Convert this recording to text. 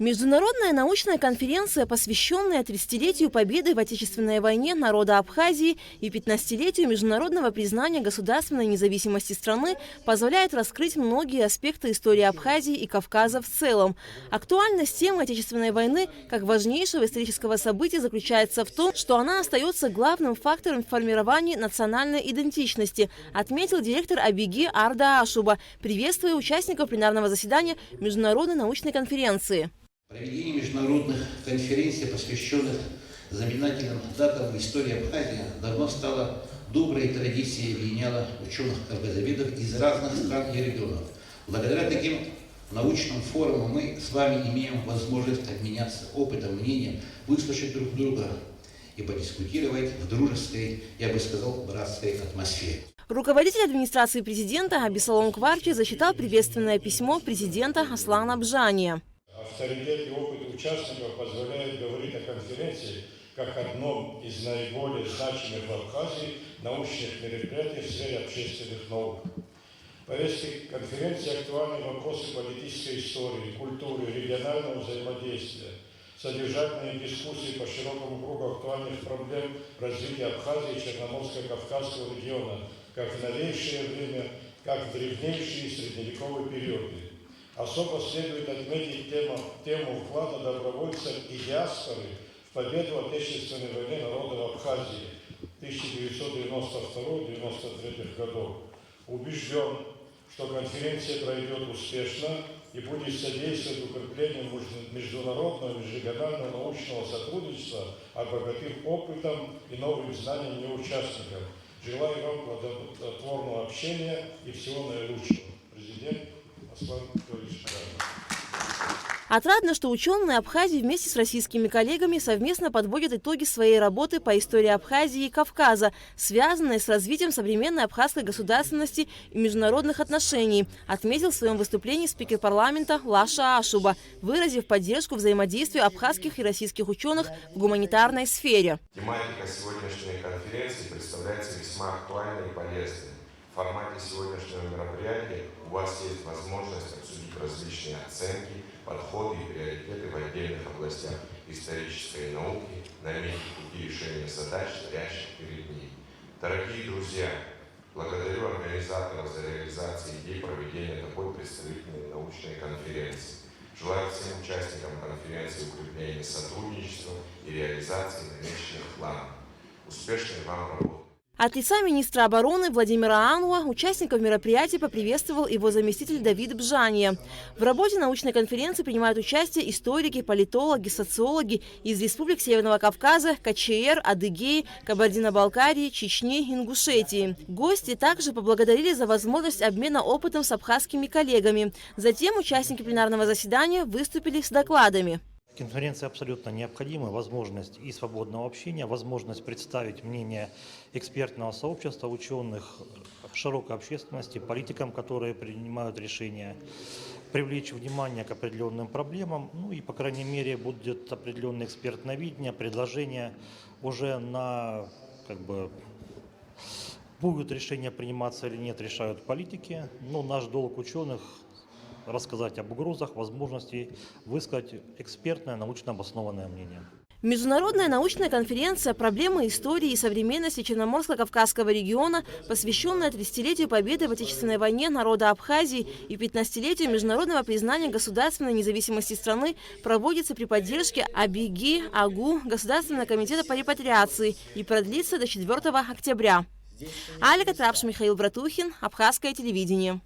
Международная научная конференция, посвященная 30-летию победы в Отечественной войне народа Абхазии и 15-летию международного признания государственной независимости страны, позволяет раскрыть многие аспекты истории Абхазии и Кавказа в целом. Актуальность темы Отечественной войны как важнейшего исторического события заключается в том, что она остается главным фактором в формировании национальной идентичности, отметил директор Абиги Арда Ашуба, приветствуя участников пленарного заседания Международной научной конференции. Проведение международных конференций, посвященных знаменательным датам в истории Абхазии, давно стало доброй традицией и объединяло ученых-кавказоведов из разных стран и регионов. Благодаря таким научным форумам мы с вами имеем возможность обменяться опытом, мнением, выслушать друг друга и подискутировать в дружеской, я бы сказал, братской атмосфере. Руководитель администрации президента Абисалом Кварчи зачитал приветственное письмо президента Аслана Бжания. Авторитет и опыт участников позволяют говорить о конференции как одном из наиболее значимых в Абхазии научных мероприятий в сфере общественных наук. В повестке конференции актуальны вопросы политической истории, культуры, регионального взаимодействия, содержательные дискуссии по широкому кругу актуальных проблем развития Абхазии и Черноморско-Кавказского региона, как в новейшее время, как в древнейшие и средневековые периоды. Особо следует отметить тему вклада добровольцев и диаспоры в победу в Отечественной войне народов Абхазии 1992-1993 годов. Убежден, что конференция пройдет успешно и будет содействовать укреплению международного и регионального научного сотрудничества, обогатив опытом и новым знанием ее участников. Желаю вам плодотворного общения и всего наилучшего. Президент Аслан Анатольевич Бжания. Отрадно, что ученые Абхазии вместе с российскими коллегами совместно подводят итоги своей работы по истории Абхазии и Кавказа, связанной с развитием современной абхазской государственности и международных отношений, отметил в своем выступлении спикер парламента Лаша Ашуба, выразив поддержку взаимодействию абхазских и российских ученых в гуманитарной сфере. Тематика сегодняшней конференции представляется весьма актуальной и полезной. В формате сегодняшнего мероприятия у вас есть возможность обсудить различные оценки, подходы и приоритеты в отдельных областях исторической науки, наметить пути решения задач, стоящих перед ней. Дорогие друзья, благодарю организаторов за реализацию идей проведения такой представительной научной конференции. Желаю всем участникам конференции укрепления сотрудничества и реализации намеченных планов. Успешной вам работы! От лица министра обороны Владимира Ануа участников мероприятия поприветствовал его заместитель Давид Бжания. В работе научной конференции принимают участие историки, политологи, социологи из республик Северного Кавказа, КЧР, Адыгеи, Кабардино-Балкарии, Чечни, Ингушетии. Гости также поблагодарили за возможность обмена опытом с абхазскими коллегами. Затем участники пленарного заседания выступили с докладами. Конференция абсолютно необходима, возможность и свободного общения, возможность представить мнение экспертного сообщества, ученых, широкой общественности, политикам, которые принимают решения, привлечь внимание к определенным проблемам, ну и, по крайней мере, будет определенное экспертное видение, предложения уже на, будут решения приниматься или нет, решают политики, но наш долг ученых рассказать об угрозах, возможности высказать экспертное, научно обоснованное мнение. Международная научная конференция «Проблемы истории и современности Черноморско-Кавказского региона», посвященная 30-летию победы в Отечественной войне народа Абхазии и 15-летию международного признания государственной независимости страны, проводится при поддержке Абиги, АГУ, Государственного комитета по репатриации и продлится до 4 октября. Алика Трапш, Михаил Братухин, Абхазское телевидение.